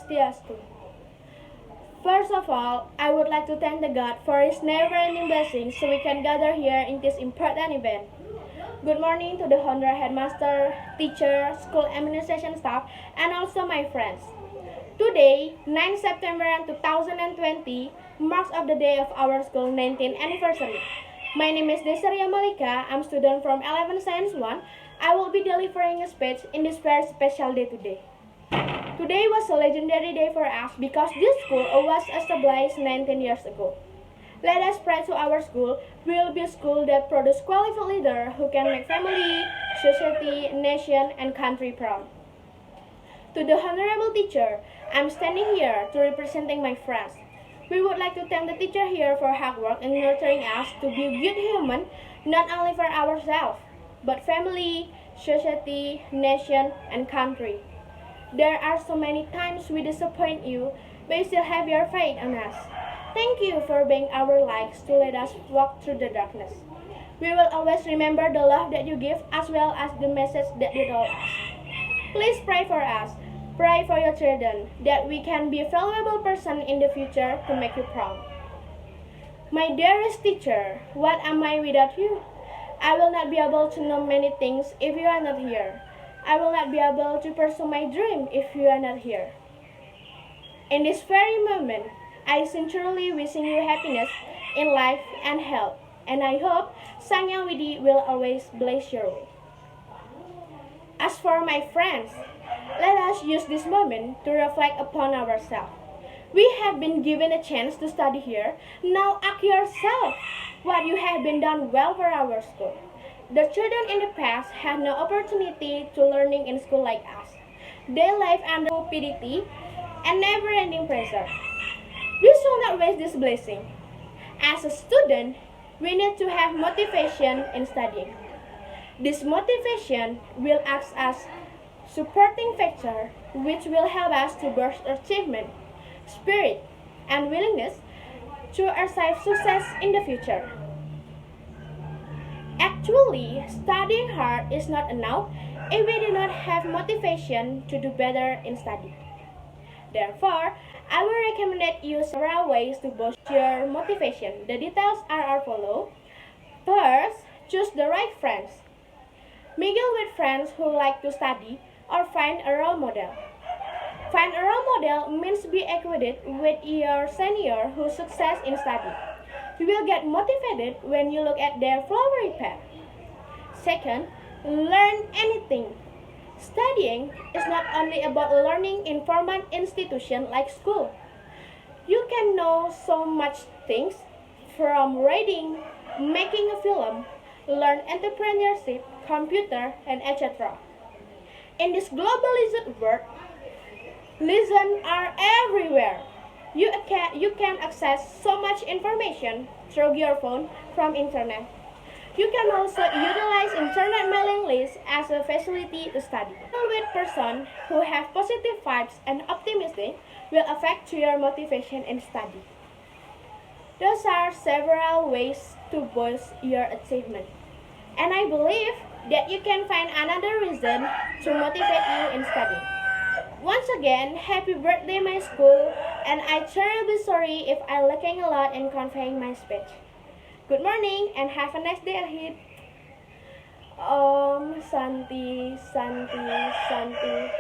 Swastiastu. First of all, I would like to thank the God for His never-ending blessings so we can gather here in this important event. Good morning to the Honorable Headmaster, teacher, school administration staff, and also my friends. Today, 9 September 2020, marks of the day of our school 19th anniversary. My name is Desiree Malika. I'm student from 11 Science 1. I will be delivering a speech in this very special day today. Today was a legendary day for us because this school was established 19 years ago. Let us pray to our school. We will be a school that produces qualified leaders who can make family, society, nation, and country proud. To the honorable teacher, I'm standing here to representing my friends. We would like to thank the teacher here for hard work in nurturing us to be good human, not only for ourselves, but family, society, nation, and country. There are so many times we disappoint you, but you still have your faith on us. Thank you for being our lights to let us walk through the darkness. We will always remember the love that you give as well as the message that you told us. Please pray for us. Pray for your children that we can be a valuable person in the future to make you proud. My dearest teacher, what am I without you? I will not be able to know many things if you are not here. I will not be able to pursue my dream if you are not here. In this very moment, I sincerely wishing you happiness in life and health, and I hope Sang Yang Widi will always bless your way. As for my friends, let us use this moment to reflect upon ourselves. We have been given a chance to study here. Now ask yourself what you have been done well for our school. The children in the past had no opportunity to learning in school like us. They live under stupidity and never-ending pressure. We should not waste this blessing. As a student, we need to have motivation in studying. This motivation will act as supporting factor which will help us to boost achievement, spirit, and willingness to achieve success in the future. Actually, studying hard is not enough if we do not have motivation to do better in study. Therefore, I will recommend you several ways to boost your motivation. The details are as follows. First, choose the right friends. Mingle with friends who like to study or find a role model. Find a role model means be equated with your senior who success in study. You will get motivated when you look at their flowery path. Second, learn anything. Studying is not only about learning in formal institution like school. You can know so much things from reading, making a film, learn entrepreneurship, computer, and etc. In this globalized world, lessons are everywhere. You can access so much information through your phone from internet. You can also utilize internet mailing lists as a facility to study. With person who have positive vibes and optimistic will affect your motivation in study. Those are several ways to boost your achievement. And I believe that you can find another reason to motivate you in studying. Once again, happy birthday my school, and I terribly sorry if I lacking a lot in conveying my speech. Good morning and have a nice day ahead. Om Santi Santi Santi